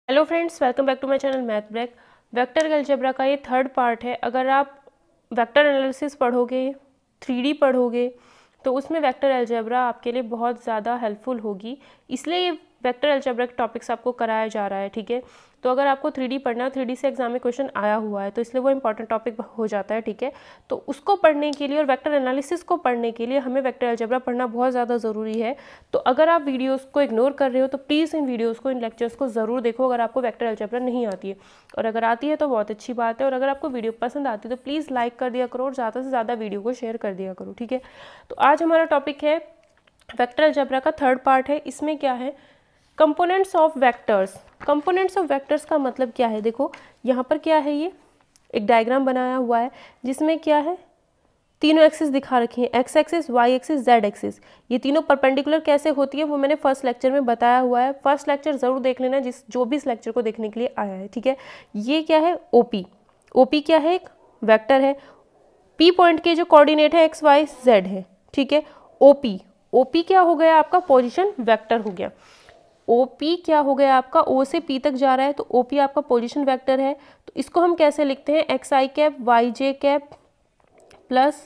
Hello friends, welcome back to my channel math break. Vector algebra का ये third part है। अगर आप वेक्टर एनालिसिस पढ़ोगे, 3D पढ़ोगे, तो उसमें वेक्टर अलजेब्रा आपके लिए बहुत ज़्यादा हेल्पफुल होगी। इसलिए ये वेक्टर अलजेब्रा के टॉपिक्स आपको कराया जा रहा है, ठीक है। तो अगर आपको 3D पढ़ना है, 3D से एग्जाम में क्वेश्चन आया हुआ है, तो इसलिए वो इंपॉर्टेंट टॉपिक हो जाता है, ठीक है। तो उसको पढ़ने के लिए और वेक्टर एनालिसिस को पढ़ने के लिए हमें वेक्टर अलजेब्रा पढ़ना बहुत ज़्यादा ज़रूरी है। तो अगर आप वीडियोस को इग्नोर कर रहे हो तो प्लीज़ इन वीडियोस को, इन लेक्चर्स को ज़रूर देखो अगर आपको वेक्टर अलजेब्रा नहीं आती है। और अगर आती है तो बहुत अच्छी बात है। और अगर आपको वीडियो पसंद आती है तो प्लीज़ लाइक कर दिया करो और ज़्यादा से ज़्यादा वीडियो को शेयर कर दिया करो, ठीक है। तो आज हमारा टॉपिक है वेक्टर अलजेब्रा का थर्ड पार्ट है। इसमें क्या है, components of vectors. Components of vectors का मतलब क्या है, देखो यहाँ पर क्या है, ये एक डायग्राम बनाया हुआ है जिसमें क्या है, तीनों एक्सिस दिखा रखी हैं, X axis, Y axis, Z axis. ये तीनों परपेंडिकुलर कैसे होती है वो मैंने फर्स्ट लेक्चर में बताया हुआ है। फर्स्ट लेक्चर जरूर देख लेना जो भी इस लेक्चर को देखने के लिए आया है, ठीक है। ये क्या है, ओपी। ओपी क्या है, एक वेक्टर है। पी पॉइंट के जो कोऑर्डिनेट है एक्स वाई जेड है, ठीक है। ओपी, ओपी क्या हो गया आपका, पोजीशन वेक्टर हो गया। ओपी क्या हो गया आपका, ओ से पी तक जा रहा है, तो ओपी आपका पोजीशन वेक्टर है। तो इसको हम कैसे लिखते हैं, एक्स आई कैप वाई जे कैप प्लस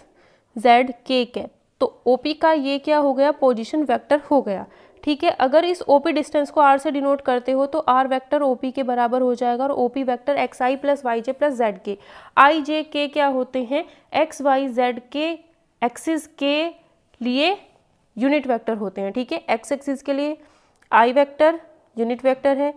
जेड के कैप। तो ओपी का ये क्या हो गया, पोजीशन वेक्टर हो गया, ठीक है। अगर इस ओपी डिस्टेंस को आर से डिनोट करते हो तो आर वेक्टर ओपी के बराबर हो जाएगा और OP vector x I plus Y J plus Z के। आई जे के क्या होते हैं, एक्स वाई जेड के एक्सिस के लिए यूनिट वेक्टर होते हैं, ठीक है। एक्स एक्सिस के लिए आई वेक्टर यूनिट वेक्टर है,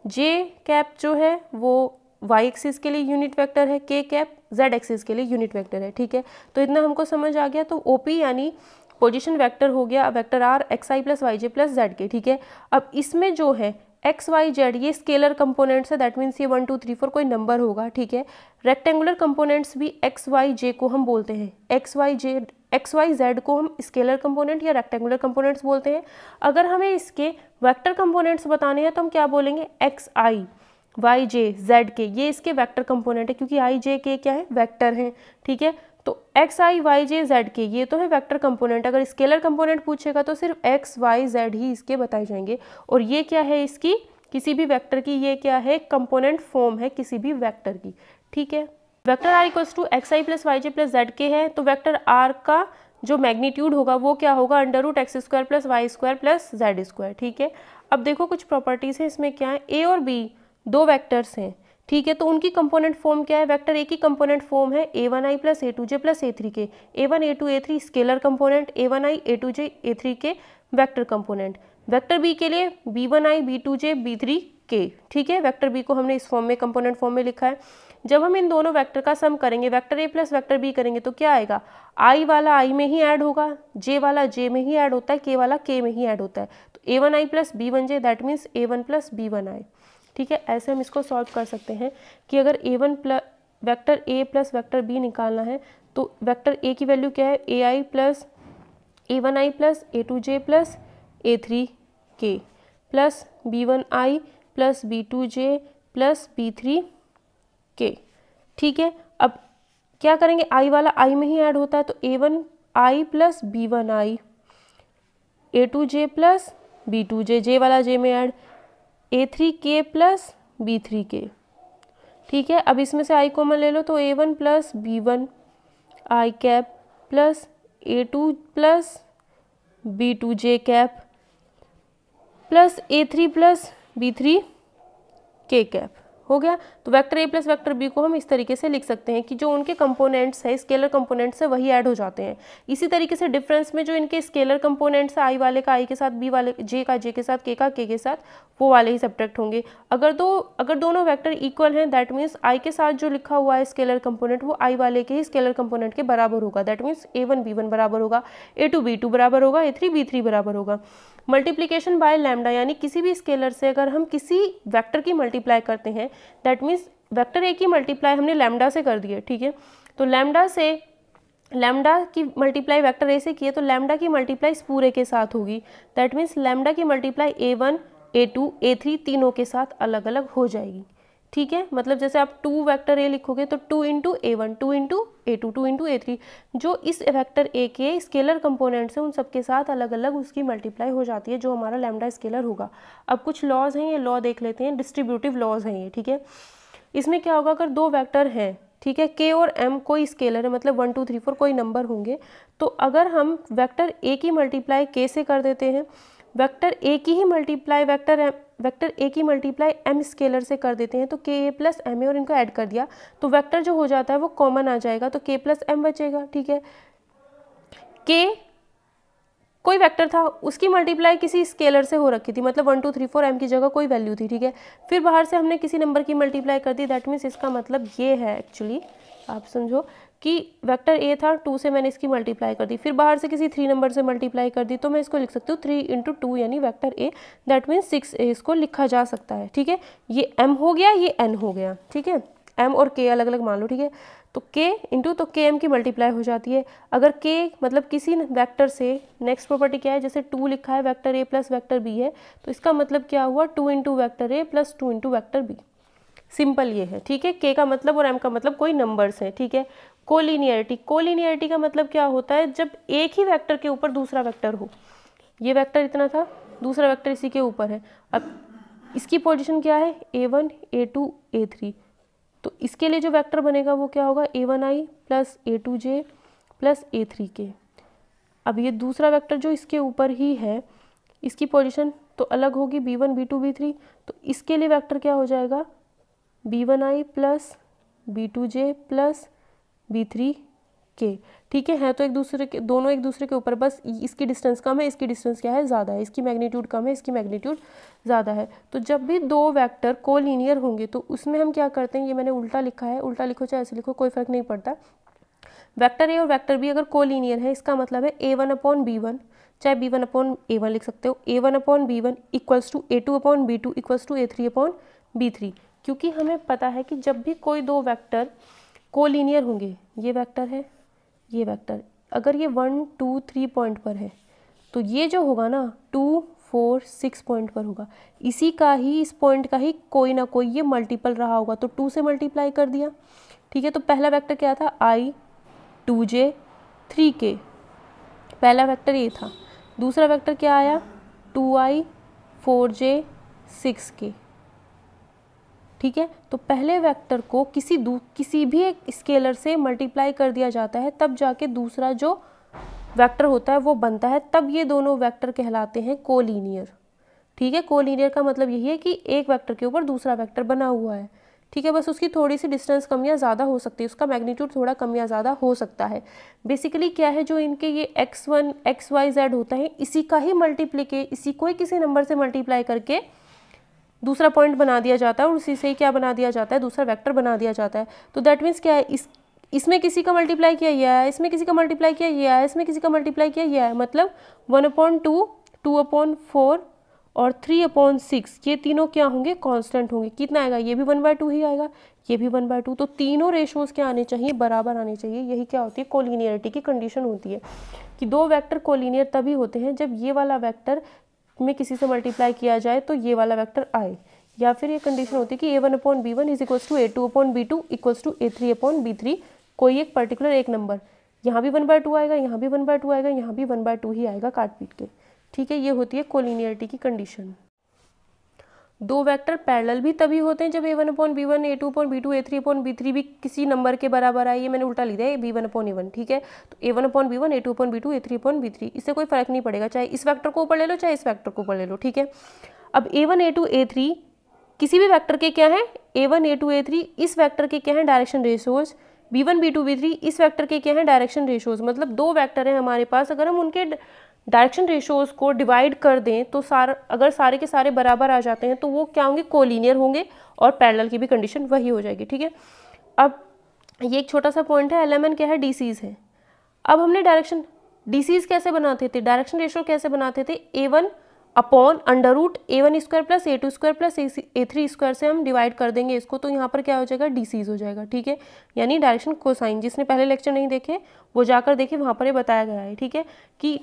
जे कैप जो है वो वाई एक्सिस के लिए यूनिट वेक्टर है, के कैप जेड एक्सिस के लिए यूनिट वेक्टर है, ठीक है। तो इतना हमको समझ आ गया। तो ओपी यानी पोजीशन वेक्टर हो गया vector R X I plus Y J plus Z K, ठीक है। अब इसमें जो है एक्स वाई जेड ये स्केलर कंपोनेंट्स है, दैट मीन्स ये 1 2 3 4 कोई नंबर होगा, ठीक है। रेक्टेंगुलर कंपोनेंट्स भी एक्स वाई जे को हम बोलते हैं, एक्स वाई जेड को हम स्केलर कंपोनेंट या रेक्टेंगुलर कंपोनेंट्स बोलते हैं। अगर हमें इसके वेक्टर कंपोनेंट्स बताने हैं तो हम क्या बोलेंगे, एक्स आई वाई जे जेड के, ये इसके वेक्टर कंपोनेंट है क्योंकि आई जे के क्या है, वेक्टर हैं, ठीक है। तो एक्स आई वाई जे जेड के ये तो है वेक्टर कंपोनेंट। अगर स्केलर कंपोनेंट पूछेगा तो सिर्फ एक्स वाई जेड ही इसके बताए जाएंगे। और ये क्या है, इसकी किसी भी वेक्टर की ये क्या है, कंपोनेंट फॉर्म है किसी भी वेक्टर की, ठीक है। Vector R equals to X I plus Y J plus Z K है, तो वेक्टर आर का जो मैग्नीट्यूड होगा वो क्या होगा, under root X square plus Y square plus Z square, ठीक है। अब देखो कुछ प्रॉपर्टीज है इसमें, क्या है, ए और बी दो वेक्टर्स हैं, ठीक है। तो उनकी कंपोनेंट फॉर्म क्या है, वेक्टर ए की कंपोनेंट फॉर्म है A one I plus A two J plus A three K. A one A two A three scalar component, A one I A two J A three K vector component. Vector B के लिए B one I B two J B three K, ठीक है। Vector B को हमने इस form में component form में लिखा है। जब हम इन दोनों वेक्टर का सम करेंगे, vector A plus vector B करेंगे तो क्या आएगा, आई वाला आई में ही ऐड होगा, जे वाला जे में ही ऐड होता है, के वाला के में ही ऐड होता है। तो A one I plus B one J that means A one plus B one I, ठीक है। ऐसे हम इसको सॉल्व कर सकते हैं कि अगर A one plus vector A plus vector B निकालना है तो वेक्टर ए की वैल्यू क्या है, A I plus A one I plus A two J plus A three K plus B one I plus B two J plus B three K, ठीक है। अब क्या करेंगे, आई वाला आई में ही ऐड होता है, तो A one I plus B one I, A two J plus B two J, J वाला जे में add, A three K plus B three K, ठीक है। अब इसमें से आई कॉमन ले लो तो A one plus B one I cap plus A two plus B two J cap plus A three plus B three K cap हो गया। तो vector A plus vector B को हम इस तरीके से लिख सकते हैं कि जो उनके कंपोनेंट्स है स्केलर कंपोनेंट्स है वही ऐड हो जाते हैं। इसी तरीके से डिफरेंस में जो इनके स्केलर कंपोनेंट्स है, आई वाले का आई के साथ, बी वाले जे का जे के साथ, के का के साथ, वो वाले ही सब्ट्रैक्ट होंगे। अगर दोनों वेक्टर इक्वल हैं दैट मीन्स आई के साथ जो लिखा हुआ है स्केलर कंपोनेंट वो आई वाले के ही स्केलर कंपोनेंट के बराबर होगा, that means A one B one बराबर होगा, ए टू बी टू बराबर होगा, ए थ्री बी थ्री बराबर होगा। मल्टीप्लीकेशन बाय लैम्डा यानी किसी भी स्केलर से अगर हम किसी वेक्टर की मल्टीप्लाई करते हैं दैट मीन्स वेक्टर ए की मल्टीप्लाई हमने लैम्डा से कर दी है, ठीक है। तो लैम्डा की मल्टीप्लाई वेक्टर ए से की है तो लैम्डा की मल्टीप्लाई इस पूरे के साथ होगी, दैट मीन्स लैम्डा की multiply A one A two A three तीनों के साथ अलग अलग हो जाएगी, ठीक है, मतलब जैसे आप 2 वेक्टर ए लिखोगे तो 2 into A1, 2 into A2, 2 into A3, जो इस वेक्टर ए के स्केलर कंपोनेंट्स हैं उन सबके साथ अलग अलग उसकी मल्टीप्लाई हो जाती है, जो हमारा लैम्डा स्केलर होगा। अब कुछ लॉज हैं, ये लॉ देख लेते हैं, डिस्ट्रीब्यूटिव लॉज हैं ये, ठीक है। इसमें क्या होगा, अगर 2 वेक्टर हैं, ठीक है, के और एम कोई स्केलर है, मतलब 1 2 3 4 कोई नंबर होंगे, तो अगर हम वेक्टर ए की मल्टीप्लाई के से कर देते हैं, वेक्टर ए की ही मल्टीप्लाई वेक्टर ए की मल्टीप्लाई एम स्केलर से कर देते हैं, तो के ए प्लस एम ए, और इनको ऐड कर दिया तो वेक्टर जो हो जाता है वो कॉमन आ जाएगा, तो के प्लस एम बचेगा, ठीक है। के कोई वेक्टर था, उसकी मल्टीप्लाई किसी स्केलर से हो रखी थी, मतलब 1 2 3 4 एम की जगह कोई वैल्यू थी, ठीक है। फिर बाहर से हमने किसी नंबर की मल्टीप्लाई कर दी, दैट मीन्स इसका मतलब ये है, एक्चुअली आप समझो कि वेक्टर ए था, 2 से मैंने इसकी मल्टीप्लाई कर दी, फिर बाहर से किसी 3 नंबर से मल्टीप्लाई कर दी, तो मैं इसको लिख सकती हूँ 3 इंटू 2 यानी वेक्टर ए, दैट मीन्स 6 ए इसको लिखा जा सकता है, ठीक है। ये एम हो गया, ये एन हो गया, ठीक है, एम और के अलग अलग मान लो, ठीक है। तो के इंटू, तो के एम की मल्टीप्लाई हो जाती है। अगर के मतलब किसी वेक्टर से, नेक्स्ट प्रॉपर्टी क्या है, जैसे 2 लिखा है, vector A plus vector B है, तो इसका मतलब क्या हुआ, 2 into vector A plus 2 into vector B, simple ये है, ठीक है। के का मतलब और एम का मतलब कोई नंबर्स हैं, ठीक है। कोलिनियरिटी, कोलिनियरिटी का मतलब क्या होता है, जब एक ही वेक्टर के ऊपर दूसरा वेक्टर हो, ये वेक्टर इतना था, दूसरा वेक्टर इसी के ऊपर है, अब इसकी पोजीशन क्या है, A1 A2 A3, तो इसके लिए जो वेक्टर बनेगा वो क्या होगा, A1I plus A2J plus A3K। अब ये दूसरा वेक्टर जो इसके ऊपर ही है, इसकी पोजीशन तो अलग होगी, B1 B2 B3, तो इसके लिए वेक्टर क्या हो जाएगा, B1I plus B2J plus B3K, ठीक है तो एक दूसरे के, दोनों एक दूसरे के ऊपर, बस इसकी डिस्टेंस कम है, इसकी डिस्टेंस क्या है, ज़्यादा है, इसकी मैग्नीट्यूड कम है, इसकी मैग्नीट्यूड ज़्यादा है। तो जब भी 2 वेक्टर कोलिनियर होंगे तो उसमें हम क्या करते हैं, ये मैंने उल्टा लिखा है, उल्टा लिखो चाहे ऐसे लिखो, कोई फ़र्क नहीं पड़ता। वेक्टर ए और वेक्टर बी अगर कोलिनियर है, इसका मतलब है A1/B1, चाहे B1/A1 लिख सकते हो, A1/B1 equals to A2/B2 equals to A3/B3, क्योंकि हमें पता है कि जब भी कोई 2 वेक्टर कोलिनियर होंगे, ये वेक्टर है, ये वेक्टर, अगर ये 1 2 3 पॉइंट पर है, तो ये जो होगा ना 2 4 6 पॉइंट पर होगा, इसी का ही, इस पॉइंट का ही कोई ना कोई ये मल्टीपल रहा होगा, तो 2 से मल्टीप्लाई कर दिया, ठीक है। तो पहला वेक्टर क्या था, I 2J 3K, पहला वेक्टर ये था। दूसरा वेक्टर क्या आया, 2I 4J 6K, ठीक है। तो पहले वेक्टर को किसी भी एक स्केलर से मल्टीप्लाई कर दिया जाता है, तब जाके दूसरा जो वेक्टर होता है वो बनता है, तब ये दोनों वेक्टर कहलाते हैं कोलिनियर, ठीक है। कोलिनियर का मतलब यही है कि एक वेक्टर के ऊपर दूसरा वेक्टर बना हुआ है, ठीक है, बस उसकी थोड़ी सी डिस्टेंस कम या ज़्यादा हो सकती है, उसका मैग्नीट्यूड थोड़ा कम या ज़्यादा हो सकता है। बेसिकली क्या है, जो इनके ये x1 xy z होता है, इसी का ही इसी को ही किसी नंबर से मल्टीप्लाई करके दूसरा पॉइंट बना दिया जाता है, और उसी से ही क्या बना दिया जाता है, दूसरा वेक्टर बना दिया जाता है। तो दैट मीन्स क्या है, इसमें किसी का मल्टीप्लाई किया ये है, इसमें किसी का मल्टीप्लाई किया ये है, इसमें किसी का मल्टीप्लाई किया ये है, मतलब 1/2 2/4 और 3/6, ये तीनों क्या होंगे, कांस्टेंट होंगे। कितना आएगा, ये भी 1/2 ही आएगा, ये भी 1/2, तो तीनों रेशोज़ क्या आने चाहिए, बराबर आने चाहिए। यही क्या होती है, कोलिनियरिटी की कंडीशन होती है, कि 2 वेक्टर कोलिनियर तभी होते हैं जब ये वाला वेक्टर में किसी से मल्टीप्लाई किया जाए तो ये वाला वेक्टर आए, या फिर ये कंडीशन होती है कि A1/B1 is equals to A2/B2 equals to A3/B3, कोई एक पर्टिकुलर एक नंबर, यहाँ भी 1/2 आएगा, यहाँ भी 1/2 आएगा, यहाँ भी 1/2 ही आएगा काट पीट के, ठीक है। ये होती है कोलिनियरिटी की कंडीशन। 2 वेक्टर पैरेलल भी तभी होते हैं जब A1/B1 A2/B2 A3/B3 भी किसी नंबर के बराबर आए, ये मैंने उल्टा लिख दिया है B1/A1, ठीक है। तो A1/B1 A2/B2 A3/B3, इससे कोई फर्क नहीं पड़ेगा, चाहे इस वेक्टर को ऊपर ले लो चाहे इस वेक्टर को ऊपर ले लो, ठीक है। अब A1 A2 A3 किसी भी वेक्टर के क्या है, A1 A2 A3 इस वेक्टर के क्या है, direction ratios, B1 B2 B3 इस वेक्टर के क्या है, डायरेक्शन रेशोज, मतलब 2 वेक्टर हैं हमारे पास, अगर हम उनके डायरेक्शन रेशोज को डिवाइड कर दें तो अगर सारे के सारे बराबर आ जाते हैं तो वो क्या होंगे, कोलिनियर होंगे, और पैरेलल की भी कंडीशन वही हो जाएगी, ठीक है। अब ये एक छोटा सा पॉइंट है, LMN क्या है, DCs है। अब हमने डायरेक्शन DCs कैसे बनाते थे, डायरेक्शन रेशो कैसे बनाते थे, A1/√A1² plus A2² plus A3² से हम डिवाइड कर देंगे इसको, तो यहाँ पर क्या हो जाएगा, DCs हो जाएगा, ठीक है। यानी डायरेक्शन कोसाइन, जिसने पहले लेक्चर नहीं देखे वो जाकर देखे, वहाँ पर ये बताया गया है, ठीक है, कि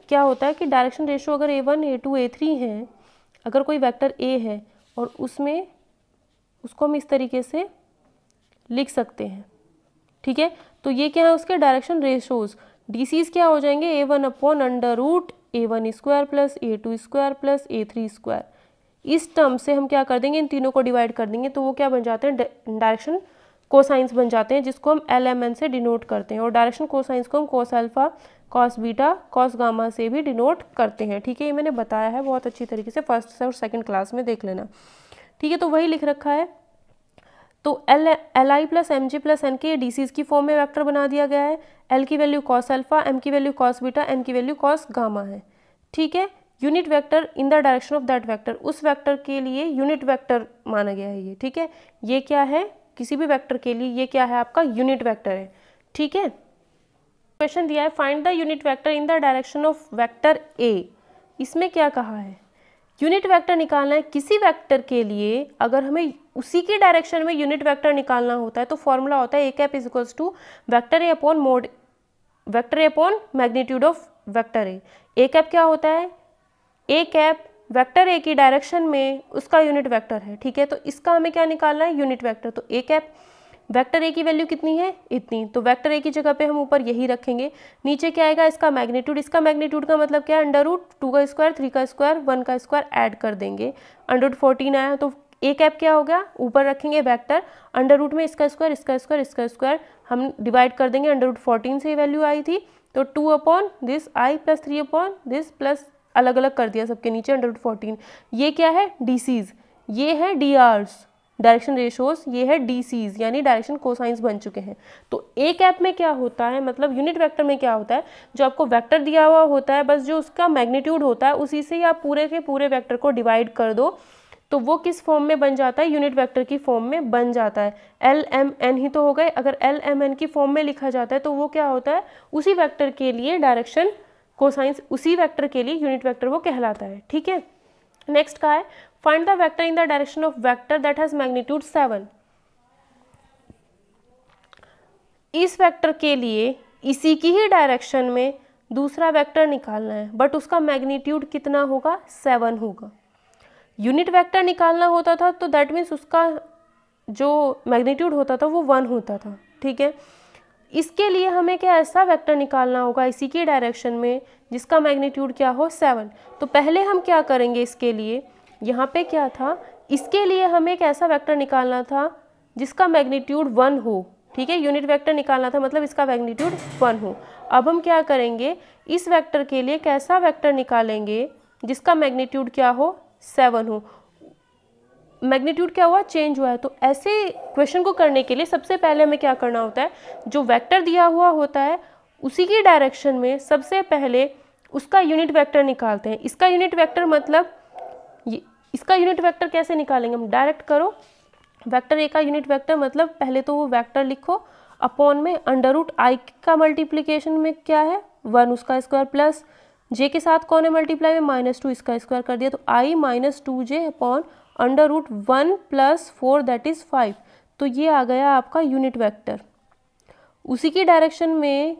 क्या होता है कि डायरेक्शन रेशो अगर A1 A2 A3 है, अगर कोई वेक्टर A है और उसमें उसको हम इस तरीके से लिख सकते हैं, ठीक है। तो ये क्या है, उसके डायरेक्शन रेशोज, डीसीज क्या हो जाएंगे, a1/√a1² plus a2² plus a3²। इस टर्म से हम क्या कर देंगे, इन तीनों को डिवाइड कर देंगे, तो वो क्या बन जाते हैं, डायरेक्शन कोसाइंस बन जाते हैं, जिसको हम LMN से डिनोट करते हैं। और डायरेक्शन कोसाइंस को हम cos alpha, cos beta, cos gamma से भी डिनोट करते हैं, ठीक है। ये मैंने बताया है बहुत अच्छी तरीके से, फर्स्ट और सेकंड क्लास में देख लेना, ठीक है। तो वही लिख रखा है। तो LI plus MJ plus N के डीसीज की फॉर्म में वेक्टर बना दिया गया है। L की वैल्यू कॉस अल्फा, M की वैल्यू कॉस बीटा, N की वैल्यू कॉस गामा है, ठीक है। Unit vector in the direction of that vector, उस वेक्टर के लिए यूनिट वेक्टर माना गया है ये, ठीक है। ये क्या है, किसी भी वेक्टर के लिए ये क्या है, आपका यूनिट वेक्टर है, ठीक है। क्वेश्चन दिया है, find the unit vector in the direction of vector ए। इसमें क्या कहा है, यूनिट वेक्टर निकालना है किसी वेक्टर के लिए। अगर हमें उसी की डायरेक्शन में यूनिट वेक्टर निकालना होता है तो फॉर्मूला होता है a cap is equals to vector A upon mod vector A upon magnitude of vector A. a cap क्या होता है, a कैप वेक्टर ए की डायरेक्शन में उसका यूनिट वेक्टर है, ठीक है। तो इसका हमें क्या निकालना है, यूनिट वेक्टर। तो a कैप वेक्टर ए की वैल्यू कितनी है, इतनी, तो वेक्टर ए की जगह पे हम ऊपर यही रखेंगे। नीचे क्या आएगा, इसका मैग्नीट्यूड। इसका मैग्नीट्यूड का मतलब क्या है, √2 का स्क्वायर, 3 का स्क्वायर, 1 का स्क्वायर ऐड कर देंगे, √14 आया। तो ए कैप क्या हो गया, ऊपर रखेंगे वेक्टर, अंडर में इसका स्क्वायर, इसका स्क्वायर, इसका स्क्वायर, हम डिवाइड कर देंगे, √14 से वैल्यू आई थी, तो 2 upon this I plus 3 upon this plus अलग अलग कर दिया सबके नीचे √14। ये क्या है, डीसीज, ये है डीआरस डायरेक्शन रेशोज, ये है डीसीज यानी डायरेक्शन कोसाइंस बन चुके हैं। तो ए कैप में क्या होता है, मतलब यूनिट वेक्टर में क्या होता है, जो आपको वेक्टर दिया हुआ होता है, बस जो उसका मैग्नीट्यूड होता है उसी से ही आप पूरे के पूरे वेक्टर को डिवाइड कर दो, तो वो किस फॉर्म में बन जाता है, यूनिट वेक्टर की फॉर्म में बन जाता है। LMN ही तो हो गए, अगर LMN की फॉर्म में लिखा जाता है तो वो क्या होता है, उसी वेक्टर के लिए डायरेक्शन कोसाइंस, उसी वेक्टर के लिए यूनिट वेक्टर वो कहलाता है, ठीक है। नेक्स्ट का है, find the vector in the direction of vector that has magnitude 7। इस वेक्टर के लिए इसी की ही डायरेक्शन में दूसरा वेक्टर निकालना है, बट उसका मैग्नीट्यूड कितना होगा, 7 होगा। यूनिट वेक्टर निकालना होता था तो दैट मीन्स उसका जो मैग्नीट्यूड होता था वो 1 होता था, ठीक है। इसके लिए हमें क्या ऐसा वेक्टर निकालना होगा इसी की डायरेक्शन में जिसका मैग्नीट्यूड क्या हो, 7। तो पहले हम क्या करेंगे, इसके लिए यहाँ पे क्या था, इसके लिए हमें एक ऐसा वेक्टर निकालना था जिसका मैग्नीट्यूड 1 हो, ठीक है। यूनिट वेक्टर निकालना था मतलब इसका मैग्नीट्यूड 1 हो। अब हम क्या करेंगे, इस वेक्टर के लिए कैसा वेक्टर निकालेंगे जिसका मैग्नीट्यूड क्या हो, 7 हो। मैग्नीट्यूड क्या हुआ, चेंज हुआ है। तो ऐसे क्वेश्चन को करने के लिए सबसे पहले हमें क्या करना होता है, जो वेक्टर दिया हुआ होता है उसी की डायरेक्शन में सबसे पहले उसका यूनिट वेक्टर निकालते हैं। इसका यूनिट वेक्टर मतलब इसका यूनिट वेक्टर कैसे निकालेंगे हम, डायरेक्ट करो, वेक्टर ए का यूनिट वेक्टर मतलब पहले तो वो वेक्टर लिखो, अपॉन में √i का मल्टीप्लीकेशन में क्या है, 1 उसका स्क्वायर प्लस जे के साथ कौन है मल्टीप्लाई में, -2 इसका स्क्वायर कर दिया, तो i - 2j upon √1 + 4 that is 5। तो ये आ गया आपका यूनिट वेक्टर। उसी की डायरेक्शन में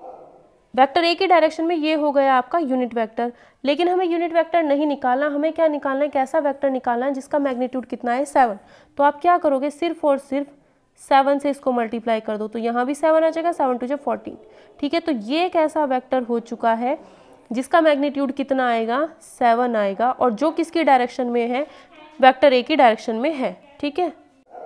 वेक्टर ए की डायरेक्शन में ये हो गया आपका यूनिट वेक्टर। लेकिन हमें यूनिट वेक्टर नहीं निकालना, हमें क्या निकालना है, कैसा वेक्टर निकालना है जिसका मैग्नीट्यूड कितना है, 7। तो आप क्या करोगे, सिर्फ और सिर्फ 7 से इसको मल्टीप्लाई कर दो, तो यहाँ भी 7 आ जाएगा, 7 × 2 = 14, ठीक है। तो ये एक ऐसा वेक्टर हो चुका है जिसका मैग्नीट्यूड कितना आएगा, 7 आएगा, और जो किसकी डायरेक्शन में है, वेक्टर ए की डायरेक्शन में है, ठीक है।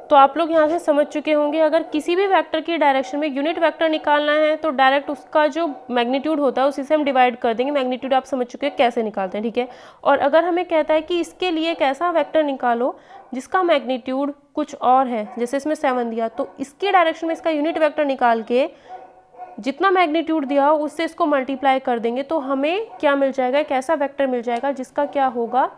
तो आप लोग यहाँ से समझ चुके होंगे, अगर किसी भी वेक्टर की डायरेक्शन में यूनिट वेक्टर निकालना है तो डायरेक्ट उसका जो मैग्नीट्यूड होता है उसी से हम डिवाइड कर देंगे। मैग्नीट्यूड आप समझ चुके हैं कैसे निकालते हैं, ठीक है। और अगर हमें कहता है कि इसके लिए एक ऐसा वेक्टर निकालो जिसका मैग्नीट्यूड कुछ और है, जैसे इसमें 7 दिया, तो इसकी डायरेक्शन में इसका यूनिट वेक्टर निकाल के जितना मैग्नीट्यूड दिया हो उससे इसको मल्टीप्लाई कर देंगे, तो हमें क्या मिल जाएगा, एक ऐसा वेक्टर मिल जाएगा जिसका क्या होगा,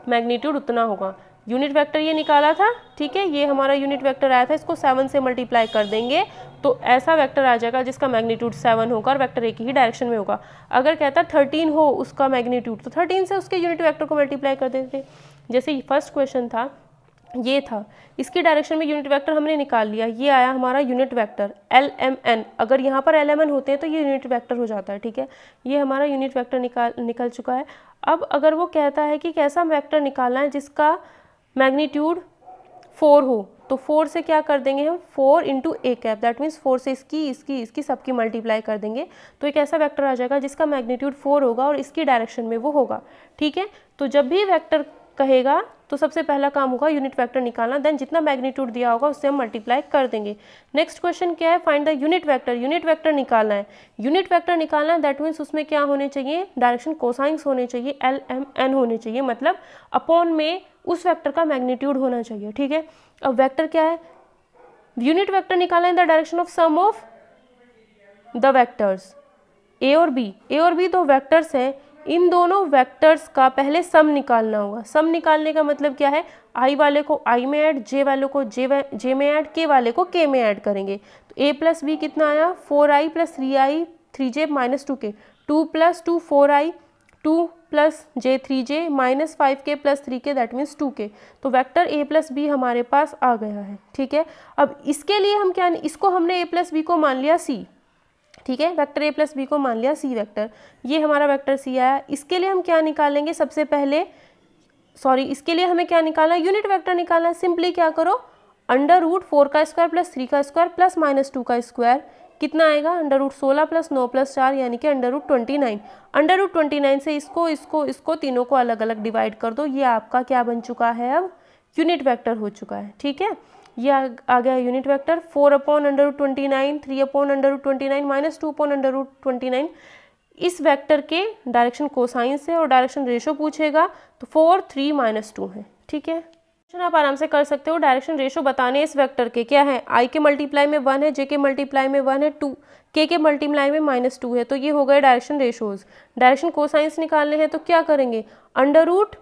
मैग्नीट्यूड उतना होगा। यूनिट वेक्टर ये निकाला था, ठीक है, ये हमारा यूनिट वेक्टर आया था, इसको 7 से मल्टीप्लाई कर देंगे तो ऐसा वेक्टर आ जाएगा जिसका मैग्नीट्यूड 7 होगा और वेक्टर एक ही डायरेक्शन में होगा। अगर कहता 13 हो उसका मैग्नीट्यूड, तो 13 से उसके यूनिट वेक्टर को मल्टीप्लाई कर देते। जैसे फर्स्ट क्वेश्चन था, ये था, इसकी डायरेक्शन में यूनिट वेक्टर हमने निकाल लिया, ये आया हमारा यूनिट वेक्टर LMN। अगर यहाँ पर LMN होते हैं तो ये यूनिट वेक्टर हो जाता है, ठीक है। ये हमारा यूनिट वेक्टर निकल चुका है। अब अगर वो कहता है कि कैसा वेक्टर निकालना है जिसका मैग्नीट्यूड 4 हो, तो 4 से क्या कर देंगे हम, 4 into A cap, that means 4 से इसकी सबकी मल्टीप्लाई कर देंगे तो एक ऐसा वेक्टर आ जाएगा जिसका मैग्नीट्यूड 4 होगा और इसकी डायरेक्शन में वो होगा। ठीक है, तो जब भी वेक्टर कहेगा तो सबसे पहला काम होगा यूनिट वेक्टर निकालना, देन जितना मैग्नीट्यूड दिया होगा उससे हम मल्टीप्लाई कर देंगे। नेक्स्ट क्वेश्चन क्या है, find the unit vector. Unit vector निकालना है, यूनिट वेक्टर निकालना है दैट मीन्स उसमें क्या होने चाहिए, डायरेक्शन कोसाइंस होने चाहिए, एल एम एन होने चाहिए, मतलब अपॉन में उस वेक्टर का मैग्नीट्यूड होना चाहिए। ठीक है, अब वेक्टर क्या है, यूनिट वेक्टर निकालना है in the direction of sum of the vectors A और बी। ए और बी दो वेक्टर्स हैं, इन दोनों वेक्टर्स का पहले सम निकालना होगा। सम निकालने का मतलब क्या है, आई वाले को आई में ऐड, जे वाले को जे में ऐड, के वाले को के में ऐड करेंगे। तो ए प्लस बी कितना आया, 4i plus 3i 3j minus 2k, 2 plus 2 4i, 2 plus J 3j minus 5k plus 3k that means 2k। तो वेक्टर a प्लस बी हमारे पास आ गया है। ठीक है, अब इसके लिए हम क्या, इसको हमने a प्लस बी को मान लिया c। ठीक है, वेक्टर a प्लस बी को मान लिया सी वेक्टर, ये हमारा वेक्टर c आया। इसके लिए हम क्या निकालेंगे, सबसे पहले इसके लिए हमें क्या निकालना है, यूनिट वेक्टर निकालना है। सिंपली क्या करो, अंडर रूट 4 का स्क्वायर प्लस 3 का स्क्वायर प्लस माइनस 2 का स्क्वायर कितना आएगा, अंडर रूट 16 प्लस 9 प्लस 4 यानी कि अंडर रूट 29। अंडर रूट 29 से इसको तीनों को अलग अलग डिवाइड कर दो, ये आपका क्या बन चुका है, अब यूनिट वेक्टर हो चुका है। ठीक है, ये आ गया unit vector. 4 upon under root 29, 3 upon under root 29 minus 2 upon under root 29। इस वेक्टर के डायरेक्शन कोसाइंस है और डायरेक्शन रेशो पूछेगा तो 4 3 माइनस 2 है। ठीक है, आप आराम से कर सकते हो। डायरेक्शन रेशो बताने इस वेक्टर के क्या है, आई के मल्टीप्लाई में 1 है, जे के मल्टीप्लाई में 1 है, 2 के मल्टीप्लाई में -2 है, तो ये हो गए डायरेक्शन रेशोज। डायरेक्शन कोसाइंस निकालने हैं तो क्या करेंगे, अंडर रूट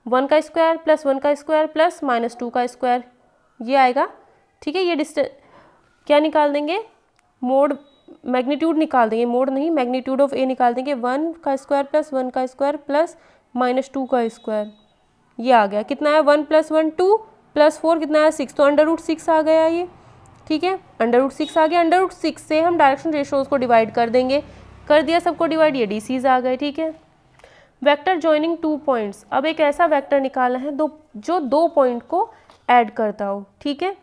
1 का स्क्वायर प्लस 1 का स्क्वायर प्लस -2 का स्क्वायर, ये आएगा। ठीक है, ये डिस्टेंस क्या निकाल देंगे, मोड मैग्नीट्यूड निकाल देंगे, मोड नहीं मैग्नीट्यूड ऑफ ए निकाल देंगे, 1 का स्क्वायर प्लस 1 का स्क्वायर प्लस -2 का स्क्वायर, ये आ गया। कितना है, 1 + 1 2 + 4 कितना है 6, तो अंडर रूट 6 आ गया ये। ठीक है, अंडर रूट 6 आ गया। अंडर रूट 6 से हम डायरेक्शन रेशोज को डिवाइड कर देंगे, कर दिया सबको डिवाइड, ये डीसीज आ गए। ठीक है, वेक्टर जॉइनिंग 2 पॉइंट्स, अब एक ऐसा वेक्टर निकालना है जो 2 पॉइंट को ऐड करता हो। ठीक है,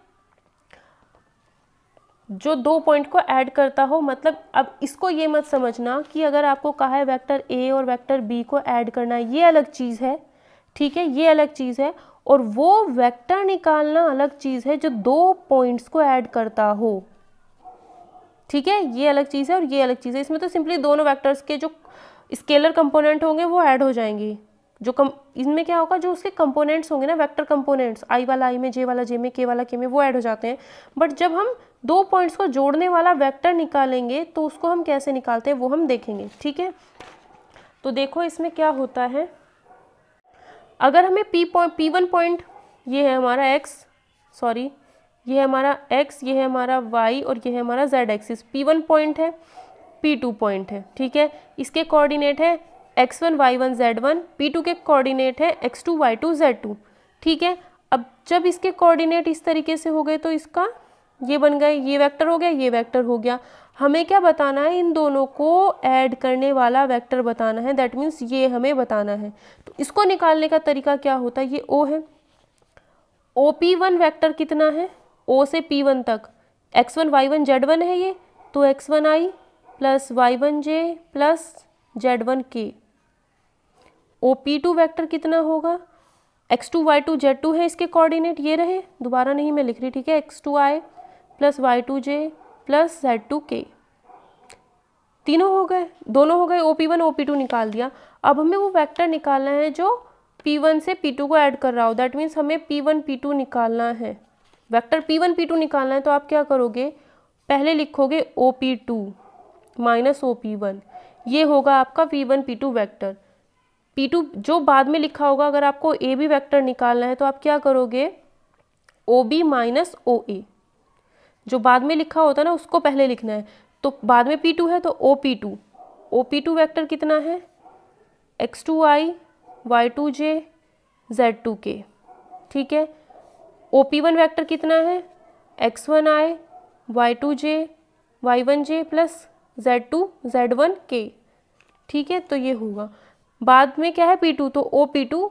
जो 2 पॉइंट को ऐड करता हो, मतलब अब इसको ये मत समझना कि अगर आपको कहा है वेक्टर ए और वेक्टर बी को ऐड करना है, ये अलग चीज़ है। ठीक है, ये अलग चीज़ है, और वो वेक्टर निकालना अलग चीज़ है जो 2 पॉइंट्स को ऐड करता हो। ठीक है, ये अलग चीज़ है और ये अलग चीज़ है। इसमें तो सिंपली दोनों वेक्टर्स के जो स्केलर कंपोनेंट होंगे वो ऐड हो जाएंगे। इनमें क्या होगा, जो उसके कंपोनेंट्स होंगे ना, वेक्टर कंपोनेंट्स, आई वाला आई में, जे वाला जे में, के वाला के में, वो ऐड हो जाते हैं। बट जब हम 2 पॉइंट्स को जोड़ने वाला वेक्टर निकालेंगे तो उसको हम कैसे निकालते हैं वो हम देखेंगे। ठीक है, तो देखो इसमें क्या होता है, अगर हमें P1 पॉइंट, ये है हमारा ये है हमारा x, ये है हमारा y और ये है हमारा z एक्सिस, P1 पॉइंट है, P2 पॉइंट है। ठीक है, इसके कोऑर्डिनेट है x1 y1 z1, P2 के कोऑर्डिनेट है x2 y2 z2। ठीक है, अब जब इसके कोऑर्डिनेट इस तरीके से हो गए तो इसका ये बन गए, ये वेक्टर हो गया, ये वेक्टर हो गया। हमें क्या बताना है, इन दोनों को ऐड करने वाला वेक्टर बताना है, दैट मीन्स ये हमें बताना है। तो इसको निकालने का तरीका क्या होता है, ये O है, OP1 वेक्टर कितना है, O से P1 तक x1 y1 z1 है ये, तो x1i plus y1j plus z1k। OP2 vector कितना होगा, x2 y2 z2 है, इसके कोऑर्डिनेट ये रहे, दोबारा नहीं मैं लिख रही। ठीक है, x2i plus y2j plus z2k, तीनों हो गए, दोनों हो गए, OP1 OP2 निकाल दिया। अब हमें वो वेक्टर निकालना है जो P1 से P2 को ऐड कर रहा हो, दैट मीन्स हमें P1 P2 निकालना है, वेक्टर P1 P2 निकालना है। तो आप क्या करोगे, पहले लिखोगे OP2 माइनस OP1, ये होगा आपका P1 P2 वेक्टर। P2 जो बाद में लिखा होगा, अगर आपको ए बी वेक्टर निकालना है तो आप क्या करोगे, OB माइनस OA, जो बाद में लिखा होता है ना उसको पहले लिखना है। तो बाद में P2 है तो OP2 वेक्टर कितना है, x2i y2j z2k। ठीक है, OP1 वेक्टर कितना है, x1i y2j y1j plus z2 z1k। ठीक है, तो ये होगा। बाद में क्या है P2, तो OP2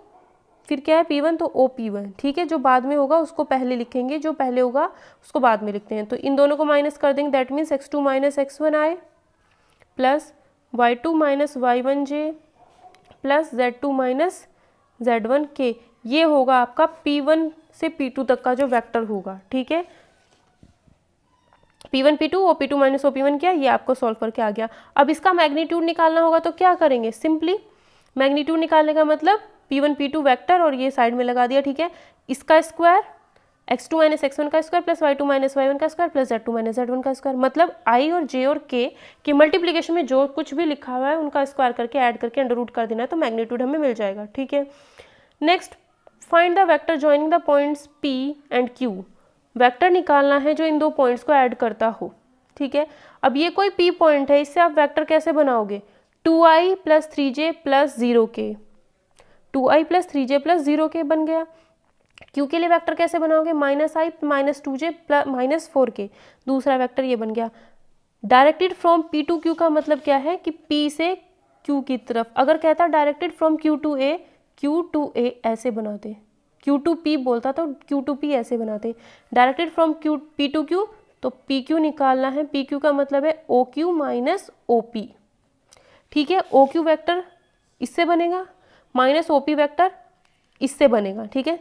फिर क्या है P1 तो OP1, ठीक है। जो बाद में होगा उसको पहले लिखेंगे, जो पहले होगा उसको बाद में लिखते हैं। तो इन दोनों को माइनस कर देंगे, that means x2 minus x1i plus y2 minus y1j plus z2 minus z1k। ये होगा आपका P1 से P2 तक का जो वेक्टर होगा, ठीक है। P1 P2 OP2 minus OP1 क्या, ये आपको सॉल्व करके आ गया। अब इसका मैग्नीट्यूड निकालना होगा तो क्या करेंगे, सिंपली मैग्नीट्यूड निकालने का मतलब P1 P2 वेक्टर और ये साइड में लगा दिया, ठीक है। इसका स्क्वायर x2 माइनस x1 का square plus y2 minus y1 का square plus z2 minus z1 का स्क्वायर, मतलब i और j और k के मल्टीप्लिकेशन में जो कुछ भी लिखा हुआ है उनका स्क्वायर करके ऐड करके अंडर रूट कर देना है, तो मैग्नीट्यूड हमें मिल जाएगा, ठीक है। Next, find the vector joining the points p and q। Vector निकालना है जो इन दो पॉइंट्स को ऐड करता हो, ठीक है। अब ये कोई p पॉइंट है, इससे आप वेक्टर कैसे बनाओगे, 2i plus 3j plus 0k, 2i plus 3j plus 0k बन गया। q के लिए वेक्टर कैसे बनाओगे, -i minus 2j plus minus 4k, दूसरा वेक्टर ये बन गया। Directed from p to q का मतलब क्या है कि p से q की तरफ। अगर कहता directed from q to a ऐसे बनाते, q टू p बोलता तो q टू p ऐसे बनाते। Directed from p to q तो pq निकालना है, pq का मतलब है oq माइनस op, ठीक है। oq वेक्टर इससे बनेगा माइनस OP वेक्टर इससे बनेगा, ठीक है।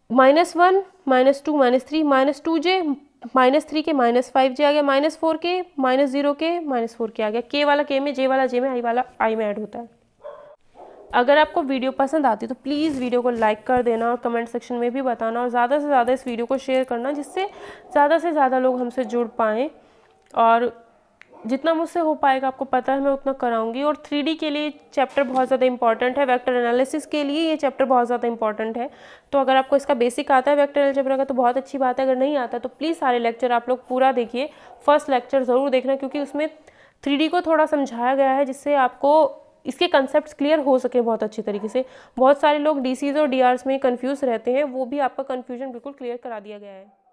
-1 -2 -3 -2j -3 के -5j आ गया, -4k -0k -4k आ गया। k वाला k में, j वाला j में, i वाला i में ऐड होता है। अगर आपको वीडियो पसंद आती है तो प्लीज़ वीडियो को लाइक कर देना और कमेंट सेक्शन में भी बताना और ज़्यादा से ज़्यादा इस वीडियो को शेयर करना, जिससे ज़्यादा से ज़्यादा लोग हमसे जुड़ पाएँ। और जितना मुझसे हो पाएगा, आपको पता है मैं उतना कराऊंगी। और 3D के लिए चैप्टर बहुत ज़्यादा इंपॉर्टेंट है, वेक्टर एनालिसिस के लिए ये चैप्टर बहुत ज़्यादा इंपॉर्टेंट है। तो अगर आपको इसका बेसिक आता है वेक्टर अलजेब्रा का तो बहुत अच्छी बात है, अगर नहीं आता तो प्लीज़ सारे लेक्चर आप लोग पूरा देखिए, फर्स्ट लेक्चर ज़रूर देखना, क्योंकि उसमें 3D को थोड़ा समझाया गया है जिससे आपको इसके कंसेप्ट क्लियर हो सके बहुत अच्छी तरीके से। बहुत सारे लोग DCs और DRs में कन्फ्यूज़ रहते हैं, वो भी आपका कन्फ्यूजन बिल्कुल क्लियर करा दिया गया है।